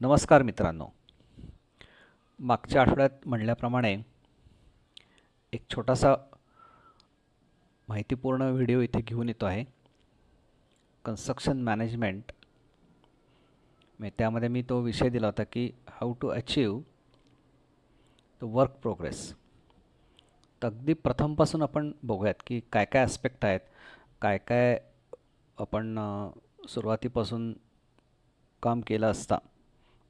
नमस्कार मित्रांनो. मागच्या आठवड्यात म्हणल्याप्रमाणे एक छोटासा माहितीपूर्ण व्हिडिओ इथे घेऊन येतो आहे. कन्स्ट्रक्शन मॅनेजमेंट त्यामध्ये मी तो विषय दिला होता की how to achieve the work progress. तर अगदी प्रथमपासून आपण बघूयात की काय काय ॲस्पेक्ट आहेत, काय काय आपण सुरुवातीपासून काम केलं असता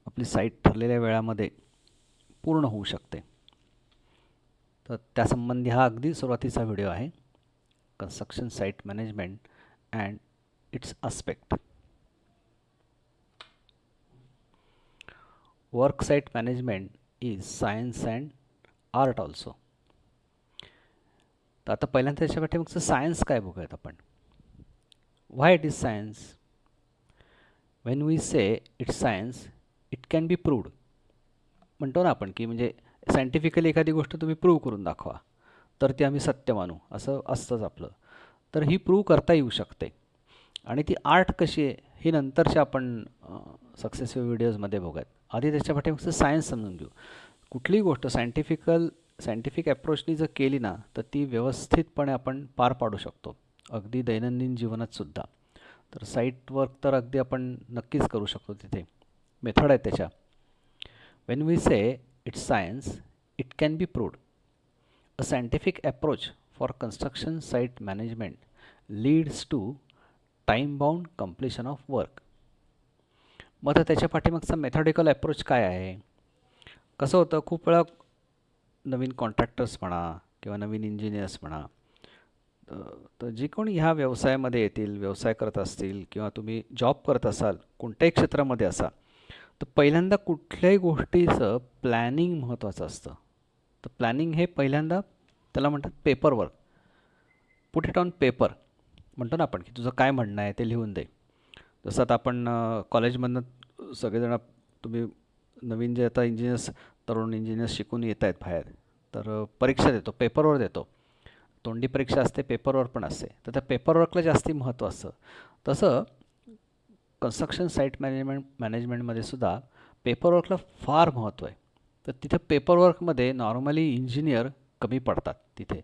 आपली साईट ठरलेल्या वेळामध्ये पूर्ण होऊ शकते. तर त्यासंबंधी हा अगदी सुरुवातीचा व्हिडिओ आहे. Construction site management and its aspect. Work site management is science and art also. तर आता पहिल्यांदा त्याच्या पाठीमागचं सायन्स काय बघूयात आपण. Why it is science? When we say it's science it can be proved. म्हणतो ना आपण की म्हणजे सायंटिफिकली एखादी गोष्ट तुम्ही प्रूव्ह करून दाखवा तर ती आम्ही सत्य मानू, असं असतंच आपलं. तर ही प्रूव्ह करता येऊ शकते. आणि ती आर्ट कशी आहे ही नंतरच्या आपण सक्सेसिव्ह व्हिडिओजमध्ये बघूयात. आधी त्याच्या पाठीमागचं सायन्स समजून घेऊ. कुठलीही गोष्ट सायंटिफिक अप्रोचनी जर केली ना तर ती व्यवस्थितपणे आपण पार पाडू शकतो, अगदी दैनंदिन जीवनात सुद्धा. तर साईट वर्क तर अगदी आपण नक्कीच करू शकतो. तिथे मेथड आहे त्याच्या. When we say it's science it can be proved. A scientific approach for construction site management leads to time bound completion of work. मग आता त्याच्या पाठीमागचा मेथॉडिकल अप्रोच काय आहे? कसं होतं, खूप वेळा नवीन कॉन्ट्रॅक्टर्स म्हणा किंवा नवीन इंजिनियर्स म्हणा, तर जे कोणी ह्या व्यवसायामध्ये येतील, व्यवसाय करत असतील किंवा तुम्ही जॉब करत असाल, कोणत्याही क्षेत्रामध्ये असा, तर पहिल्यांदा कुठल्याही गोष्टीचं प्लॅनिंग महत्त्वाचं असतं. तर प्लॅनिंग हे पहिल्यांदा त्याला म्हणतात paper work. Put it on paper म्हणतो ना आपण, की तुझं काय म्हणणं आहे ते लिहून दे. जसं आता आपण कॉलेजमधनं सगळेजण, तुम्ही नवीन जे आता तरुण इंजिनियर्स शिकून येत आहेत बाहेर, तर परीक्षा देतो, पेपरवर देतो. तोंडी परीक्षा असते, पेपरवर पण असते. तर त्या पेपरवर्कला जास्ती महत्त्व असतं. तसं कन्स्ट्रक्शन साईट मॅनेजमेंटमध्ये सुद्धा पेपरवर्कला फार महत्त्व आहे. तर तिथं पेपरवर्कमध्ये नॉर्मली इंजिनियर कमी पडतात तिथे,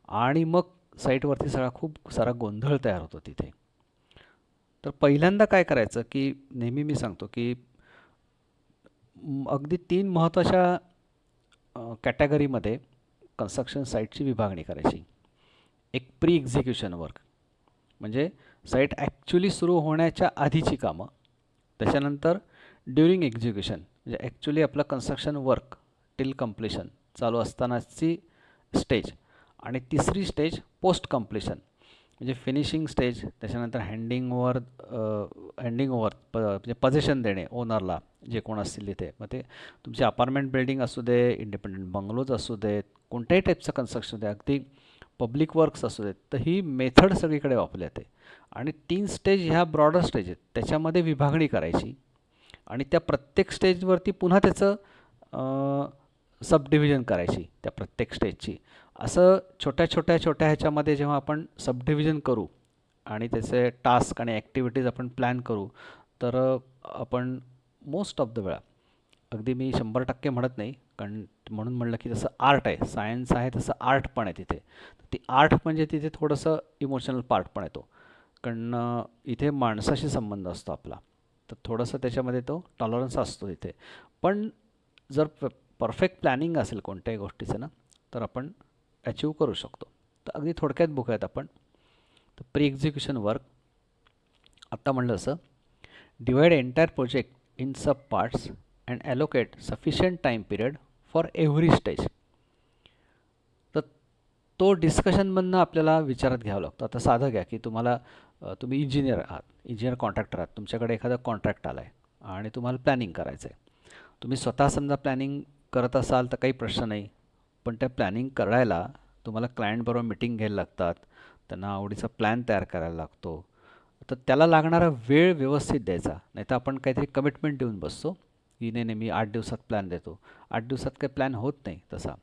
आणि मग साईटवरती खूप सारा गोंधळ तयार होतो तिथे. तर पहिल्यांदा काय करायचं की नेहमी मी सांगतो की अगदी 3 महत्त्वाच्या कॅटेगरीमध्ये कन्स्ट्रक्शन साईटची विभागणी करायची. एक प्री एक्झिक्युशन वर्क, म्हणजे साईट ॲक्च्युली सुरू होण्याच्या आधीची कामं. त्याच्यानंतर ड्युरिंग एक्झिक्युशन, म्हणजे ॲक्च्युली आपलं कन्स्ट्रक्शन वर्क टिल कंप्लिशन चालू असतानाची स्टेज. आणि तिसरी स्टेज पोस्ट कंप्लिशन, म्हणजे फिनिशिंग स्टेज. त्याच्यानंतर हँडिंग ओव्हर म्हणजे पजेशन देणे ओनरला, जे कोण असतील तिथे. मग ते तुमचे अपार्टमेंट बिल्डिंग असू दे, इंडिपेंडंट बंगलोज असू देत, कोणत्याही टाईपचं कन्स्ट्रक्शन दे, अगदी पब्लिक वर्क्स असू देत, तर ही मेथड सगळीकडे वापरली जाते. आणि 3 स्टेज ह्या ब्रॉडर स्टेज आहेत, त्याच्यामध्ये विभागणी करायची. आणि त्या प्रत्येक स्टेजवरती पुन्हा त्याचं सब डिव्हिजन करायची त्या प्रत्येक स्टेजची. असं छोट्या ह्याच्यामध्ये जेव्हा आपण सब डिव्हिजन करू आणि त्याचे टास्क आणि ॲक्टिव्हिटीज आपण प्लॅन करू, तर आपण मोस्ट ऑफ द वेळा, अगदी मी 100% म्हणत नाही, कारण म्हणून म्हणलं की जसं आर्ट आहे, सायन्स आहे, तसं आर्ट पण आहे तिथे. ती आर्ट म्हणजे तिथे थोडंसं इमोशनल पार्ट पण येतो, कारण इथे माणसाशी संबंध असतो आपला. तर थोडंसं त्याच्यामध्ये तो टॉलरन्स असतो तिथे. पण जर परफेक्ट प्लॅनिंग असेल कोणत्याही गोष्टीचं ना, तर आपण अचीव करू शकतो. तर अगदी थोडक्यात बघूयात आपण. तर प्री एक्झिक्युशन वर्क, आत्ता म्हणलं असं, divide entire project in sub parts and allocate sufficient time period for every stage. तर तो डिस्कशनमधनं आपल्याला विचारात घ्यावं लागतं. आता साधं घ्या की तुम्ही इंजिनियर आहात, इंजिनियर कॉन्ट्रॅक्टर आहात. तुमच्याकडे एखादा कॉन्ट्रॅक्ट आला आहे आणि तुम्हाला प्लॅनिंग करायचं आहे. तुम्ही स्वतः समजा प्लॅनिंग करत असाल तर काही प्रश्न नाही, पण त्या प्लॅनिंग करायला तुम्हाला क्लायंटबरोबर मिटिंग घ्यायला लागतात, त्यांना आवडीचा प्लॅन तयार करायला लागतो. तर त्याला लागणारा वेळ व्यवस्थित द्यायचा. नाहीतर आपण काहीतरी कमिटमेंट देऊन बसतो की नाही नाही, मी 8 दिवसात प्लॅन देतो. 8 दिवसात काही प्लॅन होत नाही तसा.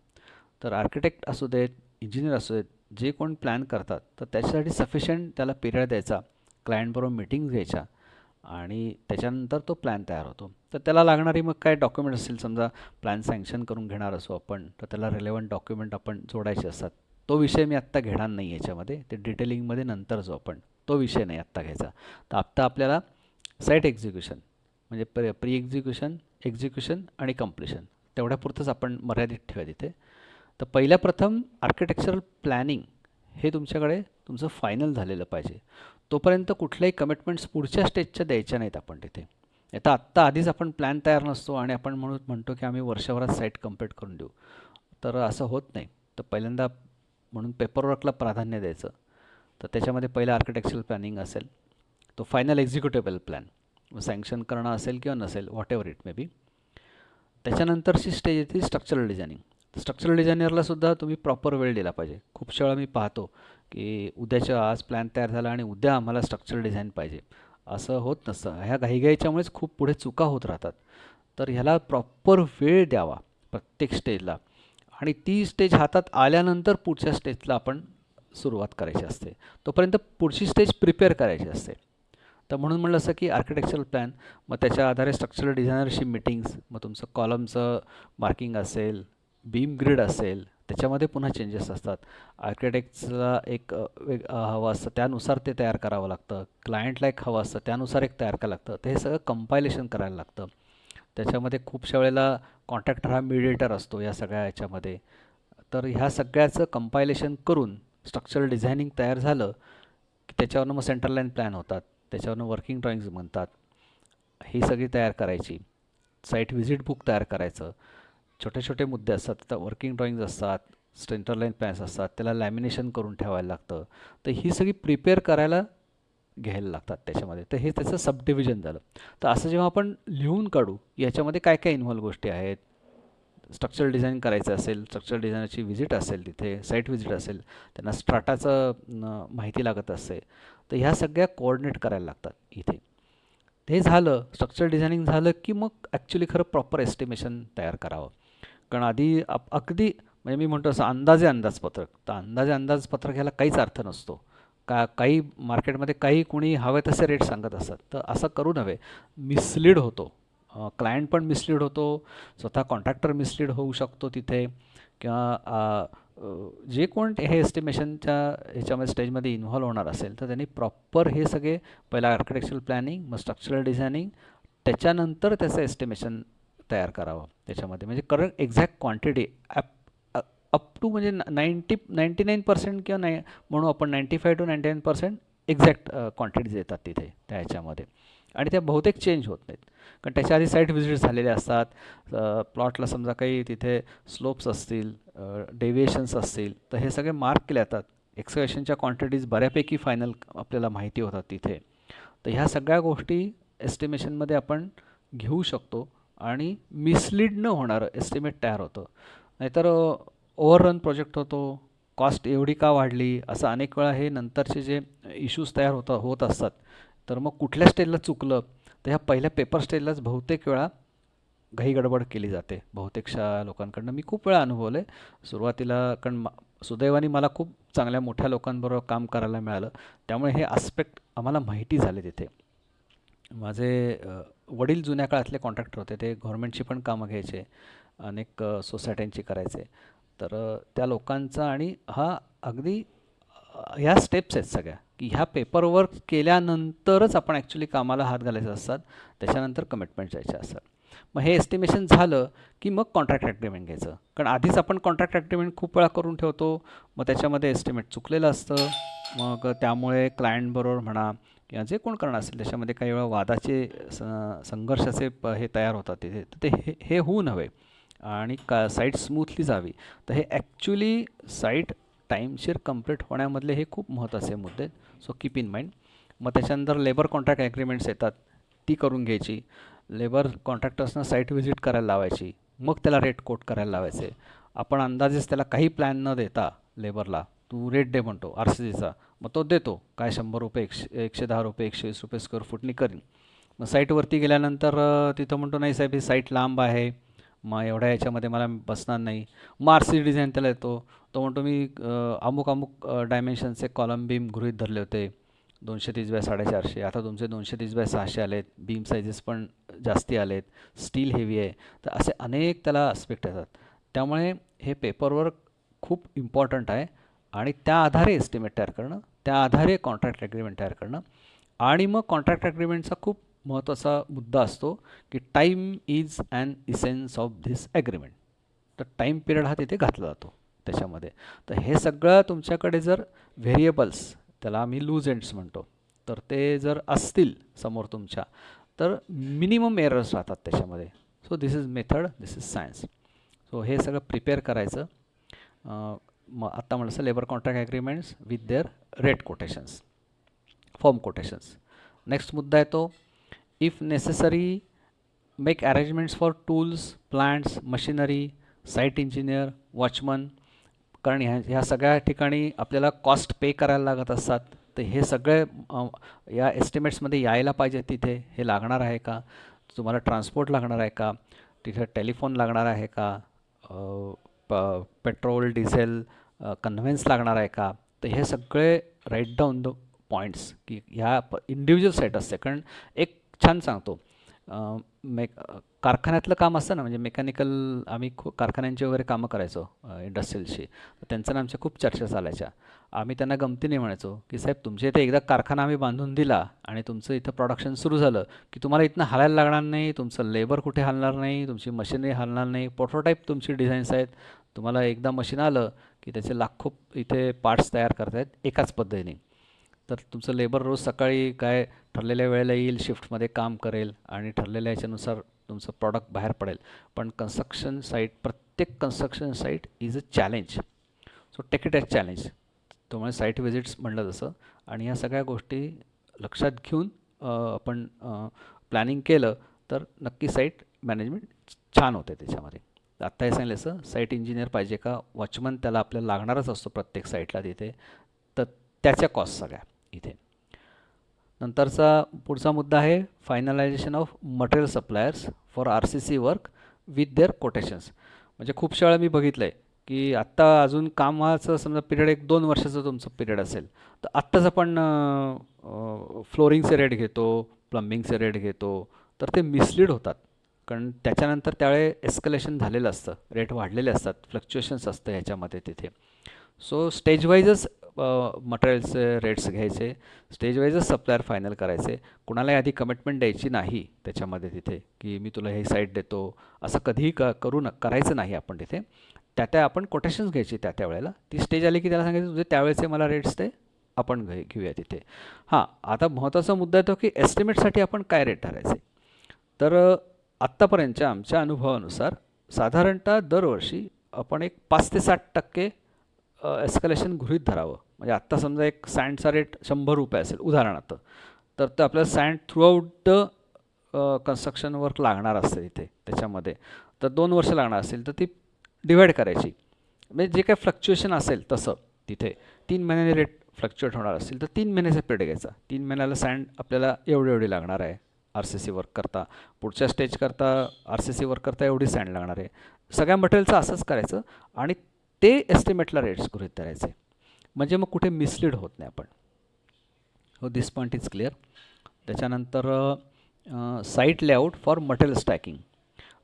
तर आर्किटेक्ट असू देत, इंजिनियर असू देत, जे कोण प्लॅन करतात, तर त्याच्यासाठी सफिशियंट त्याला पिरियड द्यायचा, क्लायंटबरोबर मिटिंग्स घ्यायच्या, आणि त्याच्यानंतर तो प्लॅन तयार होतो. तर त्याला लागणारी मग काय डॉक्युमेंट असेल, समजा प्लॅन सँक्शन करून घेणार असो आपण, तर त्याला रिलेव्हंट डॉक्युमेंट आपण जोडायचे असतात. तो विषय मी आत्ता घेणार नाही याच्यामध्ये, ते डिटेलिंगमध्ये नंतर जो आपण तो विषय नाही आत्ता घ्यायचा. तर आत्ता आपल्याला साईट एक्झिक्युशन म्हणजे प्री एक्झिक्युशन, एक्झिक्युशन आणि कंप्लिशन तेवढ्यापुरतंच आपण मर्यादित ठेवूया तिथे. तर पहिल्या प्रथम आर्किटेक्चरल प्लॅनिंग हे तुमच्याकडे तुमचं फायनल झालेलं पाहिजे. तोपर्यंत कुठल्याही कमिटमेंट्स पुढच्या स्टेजच्या द्यायच्या नाहीत आपण तिथे. आता आत्ता आधीच आपण प्लॅन तयार नसतो आणि आपण म्हणतो की आम्ही वर्षभरात साईट कंप्लीट करून देऊ, तर असं होत नाही. तर पहिल्यांदा म्हणून पेपरवर्कला प्राधान्य द्यायचं. तर त्याच्यामध्ये पहिलं आर्किटेक्चरल प्लॅनिंग असेल, तो फायनल एक्झिक्युटेबल प्लॅन सँक्शन करणं असेल किंवा नसेल, व्हॉट एव्हर इट मे बी. त्याच्यानंतरची स्टेज येते स्ट्रक्चरल डिझायनिंग. स्ट्रक्चरल डिझायनरला सुद्धा तुम्ही प्रॉपर वेळ दिला पाहिजे. खूपशा वेळा मी पाहतो की उद्याच्या आज प्लॅन तयार झाला आणि उद्या आम्हाला स्ट्रक्चरल डिझाईन पाहिजे, असं होत नसतं. ह्या घाईघाईच्यामुळेच खूप पुढे चुका होत राहतात. तर ह्याला प्रॉपर वेळ द्यावा प्रत्येक स्टेजला, आणि ती स्टेज हातात आल्यानंतर पुढच्या स्टेजला आपण सुरुवात करायची असते. तोपर्यंत पुढची स्टेज प्रिपेअर करायची असते. तर म्हणून म्हणलं असं की आर्किटेक्चरल प्लॅन, मग त्याच्या आधारे स्ट्रक्चरल डिझायनरशी मीटिंग्स, मग तुमचं कॉलमचं मार्किंग असेल, बीम ग्रिड असेल, त्याच्यामध्ये पुन्हा चेंजेस असतात. आर्किटेक्ट्सला एक हवं असतं त्यानुसार ते तयार करावं लागतं, क्लायंटला एक हवं असतं त्यानुसार एक तयार करावं लागतं. तर हे सगळं कंपायलेशन करायला लागतं. त्याच्यामध्ये खूपशा वेळेला कॉन्ट्रॅक्टर हा मीडिएटर असतो या सगळ्या याच्यामध्ये. तर ह्या सगळ्याचं कंपायलेशन करून स्ट्रक्चरल डिझायनिंग तयार झालं की त्याच्यावरनं मग सेंट्रल लाईन प्लॅन होतात, त्याच्यावरनं वर्किंग ड्रॉइंग्ज बनतात. ही सगळी तयार करायची. साईट व्हिजिट बुक तयार करायचं. छोटे छोटे मुद्दे असतात, आता वर्किंग ड्रॉइंग्ज असतात, सेंट्रल लाईन प्लॅन्स असतात, त्याला लॅमिनेशन करून ठेवायला लागतं. तर ही सगळी प्रिपेअर करायला घ्यायला लागतात त्याच्यामध्ये. तर हे त्याचं सब डिव्हिजन झालं. तर असं जेव्हा आपण लिहून काढू याच्यामध्ये काय काय इन्व्हॉल्व गोष्टी आहेत, स्ट्रक्चरल डिझाईन करायचं असेल, स्ट्रक्चरल डिझायनरची व्हिजिट असेल, तिथे साईट व्हिजिट असेल, त्यांना स्ट्राटाचं माहिती लागत असते. तर ह्या सगळ्या कोऑर्डिनेट करायला लागतात इथे. हे झालं, स्ट्रक्चरल डिझायनिंग झालं की मग ॲक्च्युली खरं प्रॉपर एस्टिमेशन तयार करावं. कारण आधी अगदी म्हणजे मी म्हणतो असं अंदाजे अंदाजपत्रक, तर अंदाजे अंदाजपत्रक ह्याला काहीच अर्थ नसतो. काही मार्केटमध्ये काही कुणी हवे तसे रेट सांगत असतात, तर असं करू नये. मिसलीड होतो, क्लायंट पण मिसलीड होतो, स्वतः कॉन्ट्रॅक्टर मिसलीड होऊ शकतो तिथे, किंवा जे कोण हे एस्टिमेशनच्या ह्याच्यामध्ये स्टेजमध्ये इन्व्हॉल्व होणार असेल तर त्यांनी प्रॉपर हे सगळे पहिला आर्किटेक्चरल प्लॅनिंग, मग स्ट्रक्चरल डिझायनिंग, त्याच्यानंतर त्याचं एस्टिमेशन तयार करावं त्याच्यामध्ये. म्हणजे current exact quantity up to म्हणजे 99% किंवा नाही म्हणू आपण 95 to 99% एक्झॅक्ट क्वांटिटीज येतात तिथे त्या ह्याच्यामध्ये. आणि त्या बहुतेक चेंज होत नाहीत, कारण त्याच्या आधी साईट व्हिजिट्स झालेले असतात. प्लॉटला समजा काही तिथे स्लोप्स असतील, डेव्हिएशन्स असतील, तर हे सगळे मार्क केले जातात. एक्सकॅव्हेशनच्या क्वांटिटीज बऱ्यापैकी फायनल आपल्याला माहिती होतात तिथे. तर ह्या सगळ्या गोष्टी एस्टिमेशनमध्ये आपण घेऊ शकतो आणि मिसलीड न होणारं एस्टिमेट तयार होतं. नाहीतर ओव्हररन प्रोजेक्ट होतो, कॉस्ट एवढी का वाढली, असं अनेक वेळा हे नंतरचे जे इश्यूज तयार होत असतात. तर मग कुठल्या स्टेजला चुकलं, तर ह्या पहिल्या पेपर स्टेजलाच बहुतेक वेळा घाई गडबड केली जाते बहुतेकशा लोकांकडनं. मी खूप वेळा अनुभवलं आहे सुरुवातीला, कारण सुदैवाने मला खूप चांगल्या मोठ्या लोकांबरोबर काम करायला मिळालं, त्यामुळे हे आस्पेक्ट आम्हाला माहिती झाले तिथे. माझे वडील जुन्या काळातले कॉन्ट्रॅक्टर होते, ते गव्हर्नमेंटची पण कामं घ्यायचे, अनेक सोसायट्यांची करायचे. तर त्या लोकांचा आणि हा अगदी ह्या स्टेप्स आहेत सगळ्या, की ह्या पेपरवर्क केल्यानंतरच आपण ॲक्च्युली कामाला हात घालायचे असतात, त्याच्यानंतर कमिटमेंट द्यायचे असतात. मग हे एस्टिमेशन झालं की मग कॉन्ट्रॅक्ट ॲग्रीमेंट घ्यायचं, कारण आधीच आपण कॉन्ट्रॅक्ट ॲग्रीमेंट खूप वेळा करून ठेवतो, मग त्याच्यामध्ये एस्टिमेट चुकलेलं असतं. मग त्यामुळे क्लायंटबरोबर म्हणा किंवा जे कोण करणार असेल त्याच्यामध्ये काही वेळा वादाचे संघर्षाचे हे तयार होतात तिथे. तर ते हे होऊ नये आणि साईट स्मूथली जावी. तर हे ॲक्च्युली साईट टाईमशीर कंप्लीट होण्यामधले हे खूप महत्त्वाचे मुद्दे आहेत. So keep in mind. मग त्याच्यानंतर लेबर कॉन्ट्रॅक्ट ॲग्रीमेंट्स येतात, ती करून घ्यायची. लेबर कॉन्ट्रॅक्टर्सना साईट व्हिजिट करायला लावायची, मग त्याला रेट कोट करायला लावायचे. आपण अंदाजेच त्याला काही प्लॅन न देता लेबरला तू रेट दे म्हणतो आर सी जीचा, मग तो देतो काय 100 रुपये, 110 रुपये, 120 रुपये स्क्वेअर फुटनी करीन. मग साईटवरती गेल्यानंतर तिथं म्हणतो नाही साहेब ही साईट लांब आहे, मग एवढ्या याच्यामध्ये मला बसणार नाही. मग आर सी डिझाईन त्याला येतो, तो म्हणतो मी अमुक अमुक डायमेन्शनचे कॉलम बीम गृहीत धरले होते, 230/450, आता तुमचे 230/600 आलेत, बीम सायझेस पण जास्ती आलेत, स्टील हेवी आहे. तर असे अनेक त्याला आस्पेक्ट येतात. त्यामुळे हे पेपरवर्क खूप इम्पॉर्टंट आहे आणि त्या आधारे एस्टिमेट तयार करणं, त्या आधारे कॉन्ट्रॅक्ट ॲग्रीमेंट तयार करणं. आणि मग कॉन्ट्रॅक्ट ॲग्रीमेंटचा खूप महत्त्वाचा मुद्दा असतो की time is an essence of this agreement. तर टाईम पिरियड हा तिथे घातला जातो त्याच्यामध्ये. तर हे सगळं तुमच्याकडे जर व्हेरिएबल्स, त्याला आम्ही लूज एंड्स म्हणतो, तर ते जर असतील समोर तुमच्या, तर मिनिमम एरर्स राहतात त्याच्यामध्ये. So this is method, this is science. So हे सगळं प्रिपेअर करायचं. मग आत्ता म्हणलं labour contract agreements with their rate quotations, form quotations. Next मुद्दा येतो, if necessary make arrangements for tools, plants, machinery, site engineer, watchman. कारण ह्या सगळ्या ठिकाणी आपल्याला कॉस्ट पे करायला लागत असतात. तर हे सगळे या एस्टिमेट्समध्ये यायला पाहिजे. तिथे हे लागणार आहे का, तुम्हाला ट्रान्सपोर्ट लागणार आहे का, तिथे टेलिफोन लागणार आहे का, पेट्रोल डिझेल कन्व्हेन्स लागणार आहे का. तर हे सगळे राईट डाऊन द पॉईंट्स की ह्या इंडिव्हिज्युअल साईट असते. कारण एक छान सांगतो, कारखान्यातलं काम असतं ना, म्हणजे मेकॅनिकल, आम्ही कारखान्यांची वगैरे कामं करायचो इंडस्ट्रीयलची. तर त्यांच्या ना आमच्या खूप चर्चा चालायच्या. आम्ही त्यांना गमतीने म्हणायचो की साहेब, तुमच्या इथे एकदा कारखाना आम्ही बांधून दिला आणि तुमचं इथं प्रोडक्शन सुरू झालं की तुम्हाला इथनं हालायला लागणार नाही, तुमचं लेबर कुठे हलणार नाही, तुमची मशिनरी हलणार नाही. प्रोटोटाईप तुमची डिझाईन्स आहेत. तुम्हाला एकदा मशीन आलं की त्याचे लाखो इथे पार्ट्स तयार करतायत एकाच पद्धतीने. तर तुमचं लेबर रोज सकाळी काय ठरलेल्या वेळेला येईल, शिफ्टमध्ये काम करेल आणि ठरलेल्या ह्याच्यानुसार तुमचं प्रॉडक्ट बाहेर पडेल. पण कन्स्ट्रक्शन साईट, प्रत्येक construction site is a challenge. So take it as challenge. त्यामुळे साईट व्हिजिट्स म्हणलं जसं, आणि ह्या सगळ्या गोष्टी लक्षात घेऊन आपण प्लॅनिंग केलं तर नक्की साईट मॅनेजमेंट छान होते त्याच्यामध्ये. आत्ता हे सांगितलं असं, साईट इंजिनियर पाहिजे का, वॉचमन त्याला आपल्याला लागणारच असतो प्रत्येक साईटला तिथे. तर त्याच्या कॉस्ट सगळ्या इथे. नंतरचा पुढचा मुद्दा आहे finalization of material suppliers for R C C work with their quotations. म्हणजे खूपशा वेळा मी बघितलं आहे की आत्ता अजून कामाचं समजा पिरियड 1-2 वर्षाचं तुमचं पिरियड असेल, तर आत्ताच आपण फ्लोरिंगचे रेट घेतो, प्लंबिंगचे रेट घेतो. तर ते मिसलीड होतात. कारण त्याच्यानंतर त्यावेळे एस्कलेशन झालेलं असतं, रेट वाढलेले असतात, फ्लक्च्युएशन्स असतं ह्याच्यामध्ये तिथे. सो स्टेजवाईजच मटेरियलचे रेट्स घ्यायचे, स्टेजवाईजच सप्लायर फायनल करायचे. कुणालाही आधी कमिटमेंट द्यायची नाही त्याच्यामध्ये तिथे की मी तुला हे साईट देतो, असं कधीही करायचं नाही आपण तिथे. त्या आपण कोटेशन्स घ्यायची त्या वेळेला. ती स्टेज आली की त्याला सांगायचं तुझे त्यावेळेचे मला रेट्स ते आपण घेऊया तिथे. हां, आता महत्त्वाचा मुद्दा येतो की एस्टिमेटसाठी आपण काय रेट ठरायचे. तर आत्तापर्यंतच्या आमच्या अनुभवानुसार साधारणतः दरवर्षी आपण एक 5 ते 7% एस्कलेशन गृहीत धरावं. म्हणजे आत्ता समजा एक सँडचा रेट ₹100 असेल उदाहरणार्थ, तर ते आपल्याला sand throughout the construction work लागणार असते तिथे त्याच्यामध्ये. तर 2 वर्ष लागणार असेल तर ती डिवाईड करायची. म्हणजे जे काही फ्लक्च्युएशन असेल तसं तिथे 3 महिन्याने रेट फ्लक्च्युएट होणार असतील तर 3 महिन्याचा पिरियड घ्यायचा. 3 महिन्याला सँड आपल्याला एवढी लागणार आहे आर सी सी वर्क करता, पुढच्या स्टेज करता आर सी सी वर्क करता एवढी सँड लागणार आहे. सगळ्या मटेरियलचं असंच करायचं आणि ते एस्टिमेटला रेट्स गृहीत धरायचे. म्हणजे मग कुठे मिसलीड होत नाही आपण. हो, दिस पॉईंट इज क्लिअर. त्याच्यानंतर site layout for material stacking.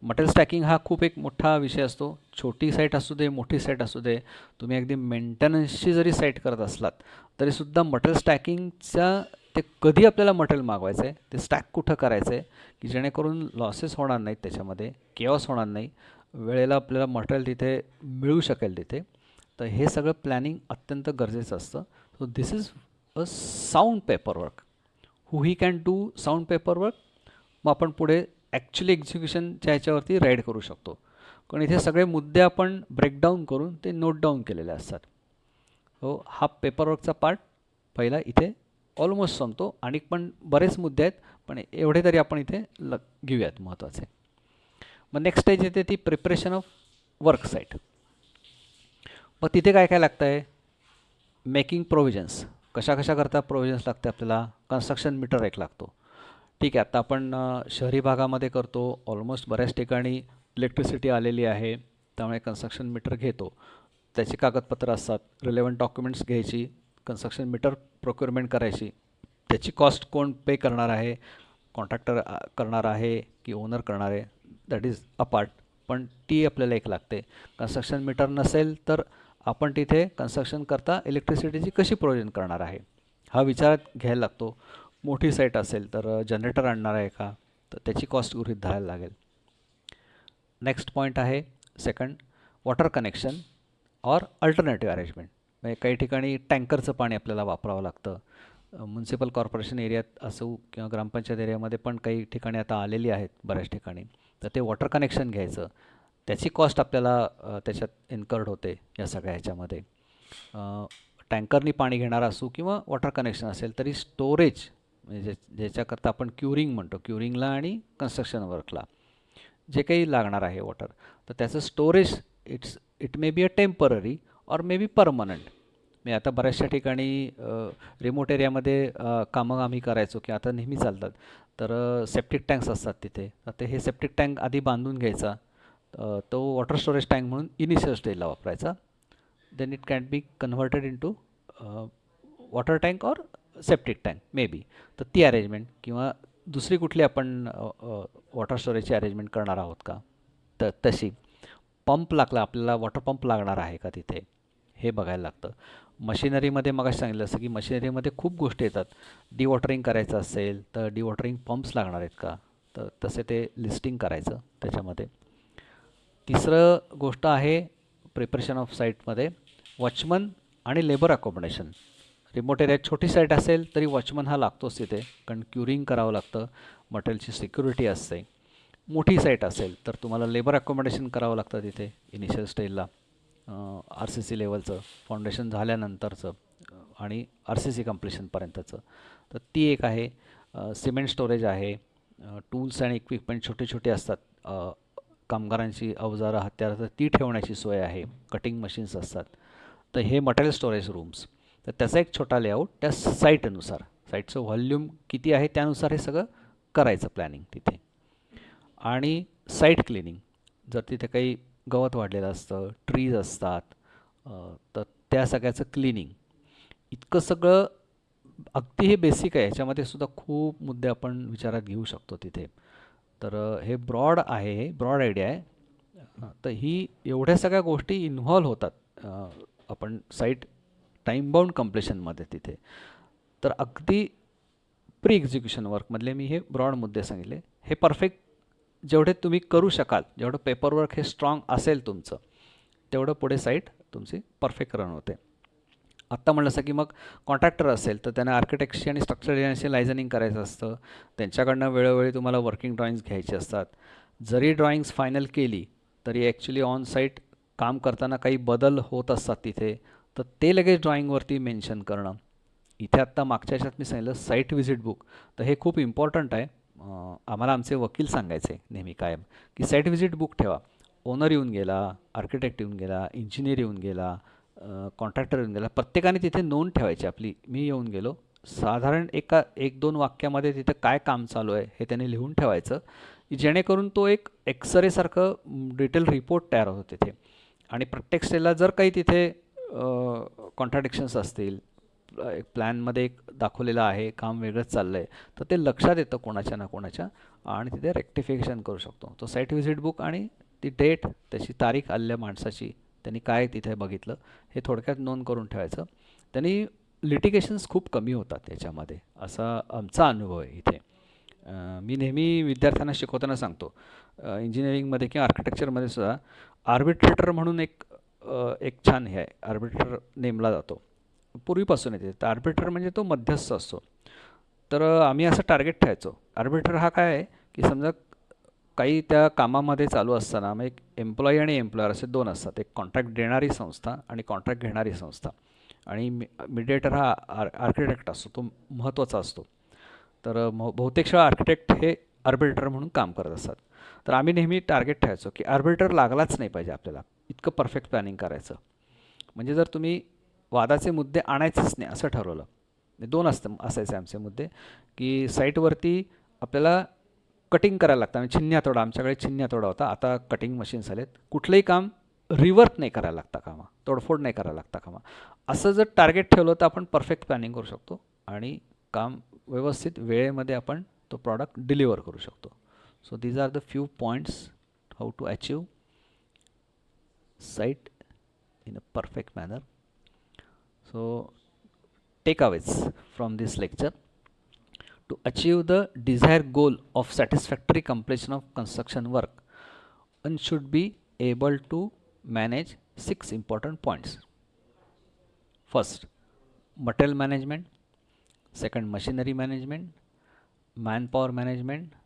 Material stacking हा खूप एक मोठा विषय असतो. छोटी साईट असू दे, मोठी साईट असू दे, तुम्ही अगदी मेंटेनन्सची जरी साईट करत असलात तरीसुद्धा मटेरियल स्टॅकिंगचा ते कधी आपल्याला मटेरियल मागवायचं आहे, ते स्टॅक कुठं करायचं आहे की जेणेकरून लॉसेस होणार नाहीत त्याच्यामध्ये, केऑस होणार नाही, वेळेला आपल्याला मटेरियल तिथे मिळू शकेल तिथे. तर हे सगळं प्लॅनिंग अत्यंत गरजेचं असतं. So this is a sound paperwork. Who he can do sound paperwork. मग आपण पुढे ॲक्च्युली एक्झिक्युशनच्या ह्याच्यावरती राईड करू शकतो. कारण इथे सगळे मुद्दे आपण ब्रेकडाऊन करून ते नोट डाऊन केलेले असतात. हो, हा पेपरवर्कचा पार्ट पहिला इथे ऑलमोस्ट संपतो. आणि पण बरेच मुद्दे आहेत, पण एवढे तरी आपण इथे घेऊयात महत्त्वाचे. मग नेक्स्ट स्टेज येते ती प्रिपरेशन ऑफ वर्क साईट. मग तिथे काय काय लागतं आहे, मेकिंग प्रोव्हिजन्स. कशा करता प्रोव्हिजन्स लागते आपल्याला. कन्स्ट्रक्शन मीटर एक लागतो. ठीक आहे, आता आपण शहरी भागामध्ये करतो, ऑलमोस्ट बऱ्याच ठिकाणी इलेक्ट्रिसिटी आलेली आहे, त्यामुळे कन्स्ट्रक्शन मीटर घेतो. त्याची कागदपत्रं असतात, रिलेवंट डॉक्युमेंट्स घ्यायची, कन्स्ट्रक्शन मीटर प्रोक्युरमेंट करायची. त्याची कॉस्ट कोण पे करणार आहे, कॉन्ट्रॅक्टर करणार आहे की ओनर करणार आहे, दॅट इज अपार्ट, पण ती आपल्याला एक लागते. कन्स्ट्रक्शन मीटर नसेल तर आपण तिथे कन्स्ट्रक्शन करता इलेक्ट्रिसिटीची कशी प्रोव्हिजन करणार आहे हा विचारात घ्यायला लागतो. मोठी साईट असेल तर जनरेटर आणणार आहे का, तर त्याची कॉस्ट गृहीत धरायला लागेल. नेक्स्ट पॉईंट आहे second, water connection or alternative arrangement. म्हणजे काही ठिकाणी टँकरचं पाणी आपल्याला वापरावं लागतं. म्युन्सिपल कॉर्पोरेशन एरियात असो किंवा ग्रामपंचायत एरियामध्ये पण काही ठिकाणी आता आलेली आहेत बऱ्याच ठिकाणी. तर ते वॉटर कनेक्शन घ्यायचं, त्याची कॉस्ट आपल्याला त्याच्यात इन्कर्ड होते या सगळ्या ह्याच्यामध्ये. टँकरनी पाणी घेणारा असो किंवा वॉटर कनेक्शन असेल तरी स्टोरेज म्हणजे ज्याच्याकरता आपण क्युरिंग म्हणतो, क्युरिंगला आणि कन्स्ट्रक्शन वर्कला जे काही लागणार आहे वॉटर, तर त्याचं storage it may be a temporary or may be permanent. मी आता बऱ्याचशा ठिकाणी रिमोट एरियामध्ये कामं आम्ही करायचो की आता नेहमी चालतात, तर सेप्टिक टँक्स असतात तिथे. तर हे सेप्टिक टँक आधी बांधून घ्यायचा, तो वॉटर स्टोरेज टँक म्हणून इनिशियल स्टेजला वापरायचा. Then it can be converted into water tank or septic tank may be. तर ती अरेंजमेंट किंवा दुसरी कुठली आपण वॉटर स्टोरेजची अरेंजमेंट करणार आहोत का, तर तशी. पंप लागला आपल्याला, वॉटर पंप लागणार आहे का तिथे, हे बघायला लागतं. मशिनरीमध्ये मग सांगितलं असं की मशिनरीमध्ये खूप गोष्टी येतात. डिवॉटरिंग करायचं असेल तर डिवॉटरिंग पंप्स लागणार आहेत का, तर तसे ते लिस्टिंग करायचं त्याच्यामध्ये. तिसरं गोष्ट आहे प्रिपरेशन ऑफ साईटमध्ये वॉचमन आणि लेबर अकोमोडेशन. रिमोट एरियात छोटी साईट असेल तरी वॉचमन हा लागतोच तिथे, कारण क्युरिंग करावं लागतं, मटेरियलची सिक्युरिटी असते. मोठी साईट असेल तर तुम्हाला लेबर अकोमोडेशन करावं लागतं तिथे इनिशियल स्टेजला, आर सी सी लेवलचं फाउंडेशन झाल्यानंतरचं आणि आर सी सी कम्प्लिशनपर्यंतचं. तर ती एक आहे. सिमेंट स्टोरेज आहे, टूल्स आणि इक्विपमेंट छोटे छोटे असतात, कामगारांची अवजारं हत्यारं तर ती ठेवण्याची सोय आहे, कटिंग मशीन्स असतात. तर हे मटेरियल स्टोरेज रूम्स. तर त्याचा एक छोटा लेआउट त्या साईटनुसार, साईटचं व्हॉल्यूम किती आहे त्यानुसार हे सगळं करायचं प्लॅनिंग तिथे. आणि साईट क्लिनिंग, जर तिथे काही गवत वाढलेलं असतं, ट्रीज असतात, तर त्या सगळ्याचं क्लिनिंग, इतकं सगळं अगदी हे बेसिक आहे. ह्याच्यामध्ये सुद्धा खूप मुद्दे आपण विचारात घेऊ शकतो तिथे. तर हे ब्रॉड आहे, हे ब्रॉड आयडिया आहे. तर ही एवढ्या सगळ्या गोष्टी इन्व्हॉल्व होतात आपण साईट टाईम बाउंड कम्प्लिशनमध्ये तिथे. तर अगदी प्री एक्झिक्युशन वर्कमधले मी हे ब्रॉड मुद्दे सांगितले. हे परफेक्ट जेवढे तुम्ही करू शकाल, जेवढं पेपरवर्क हे स्ट्रॉंग असेल तुमचं, तेवढं पुढे साईट तुमची परफेक्ट रन होते. आत्ता म्हणलं असं की मग कॉन्ट्रॅक्टर असेल तर त्यांना आर्किटेक्टशी आणि स्ट्रक्चर डिझाईनशी लायझनिंग करायचं असतं. त्यांच्याकडनं वेळोवेळी तुम्हाला वर्किंग ड्रॉइंग्स घ्यायचे असतात. जरी ड्रॉइंग्स फायनल केली तरी ॲक्च्युली ऑन साईट काम करताना काही बदल होत असतात तिथे, तर ते लगेच ड्रॉइंगवरती मेन्शन करणं. इथे आत्ता मागच्या ह्याच्यात मी सांगितलं साईट व्हिजिट बुक, तर हे खूप इम्पॉर्टंट आहे. आम्हाला आमचे वकील सांगायचे नेहमी कायम की साईट व्हिजिट बुक ठेवा. ओनर येऊन गेला, आर्किटेक्ट येऊन गेला, इंजिनियर येऊन गेला, कॉन्ट्रॅक्टर येऊन गेला, प्रत्येकाने तिथे नोंद ठेवायची आपली. मी येऊन गेलो, साधारण एक दोन वाक्यामध्ये तिथे काय काम चालू आहे हे त्याने लिहून ठेवायचं, जेणेकरून तो एक एक्सरेसारखं डिटेल रिपोर्ट तयार होतो तिथे. आणि प्रत्येक स्टेजला जर काही तिथे कॉन्ट्राडिक्शन्स असतील, एक प्लॅनमध्ये एक दाखवलेलं आहे काम वेगळंच चाललं आहे, तर ते लक्षात येतं कोणाच्या ना कोणाच्या, आणि तिथे रेक्टिफिकेशन करू शकतो. तो साईट व्हिजिट बुक आणि ती डेट, त्याची तारीख आलेल्या माणसाची, त्यांनी काय तिथे बघितलं हे थोडक्यात नोंद करून ठेवायचं. त्यांनी लिटिगेशन्स खूप कमी होतात याच्यामध्ये, असा आमचा अनुभव आहे इथे. मी नेहमी विद्यार्थ्यांना शिकवताना सांगतो, इंजिनिअरिंगमध्ये किंवा आर्किटेक्चरमध्ये सुद्धा आर्बिट्रेटर म्हणून एक छान हे आहे, आर्बिट्रेटर नेमला जातो, पूर्वीपासून येते. तर आर्बिट्रेटर म्हणजे तो मध्यस्थ असतो. तर आम्ही असं टार्गेट ठेवायचो, आर्बिट्रेटर हा काय आहे की समजा काही त्या कामामध्ये चालू असताना मग एक एम्प्लॉई आणि एम्प्लॉयर असे दोन असतात, एक कॉन्ट्रॅक्ट देणारी संस्था आणि कॉन्ट्रॅक्ट घेणारी संस्था, आणि मिडिएटर हा आर्किटेक्ट असतो, तो महत्त्वाचा असतो. तर बहुतेक वेळा आर्किटेक्ट हे आर्बिट्रेटर म्हणून काम करत असतात. तर आम्ही नेहमी टार्गेट ठेवायचो की आर्बिट्रेटर लागलाच नाही पाहिजे आपल्याला, इतकं परफेक्ट प्लॅनिंग करायचं. म्हणजे जर तुम्ही वादाचे मुद्दे आणायचेच नाही असं ठरवलं, दोन असायचे आमचे मुद्दे, की साईटवरती आपल्याला कटिंग करायला लागतं. आणि छिन्नी हातोडा, आमच्याकडे छिन्नी हातोडा होता, आता कटिंग मशीन्स आलेत. कुठलंही काम रिवर्क नाही करायला लागता कामा, तोडफोड नाही करायला लागता कामा. असं जर टार्गेट ठेवलं तर आपण परफेक्ट प्लॅनिंग करू शकतो आणि काम व्यवस्थित वेळेमध्ये आपण तो प्रॉडक्ट डिलिव्हर करू शकतो. So these are the few points how to achieve site in a perfect manner. So takeaways from this lecture: to achieve the desired goal of satisfactory completion of construction work, one should be able to manage 6 important points. First, material management. Second, machinery management, manpower management.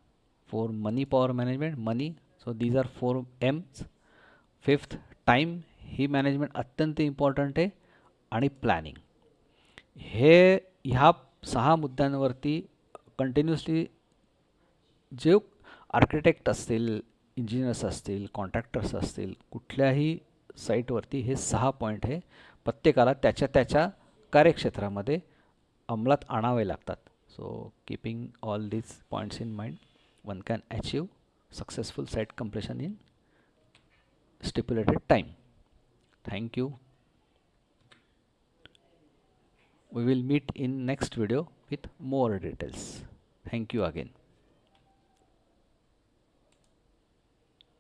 For money power management, money. So these are 4 M's. Fifth, time he management अत्यंत important आहे, आणि planning. ह्या 6 मुद्द्यांवरती continuously जे architect असतील, engineers असतील, contractors असतील, कुठल्याही साईटवरती हे 6 पॉईंट हे प्रत्येकाला त्याच्या त्याच्या कार्यक्षेत्रामध्ये अंमलात आणावे लागतात. So keeping all these points in mind, one can achieve successful site completion in stipulated time. Thank you. We will meet in next video with more details. Thank you again.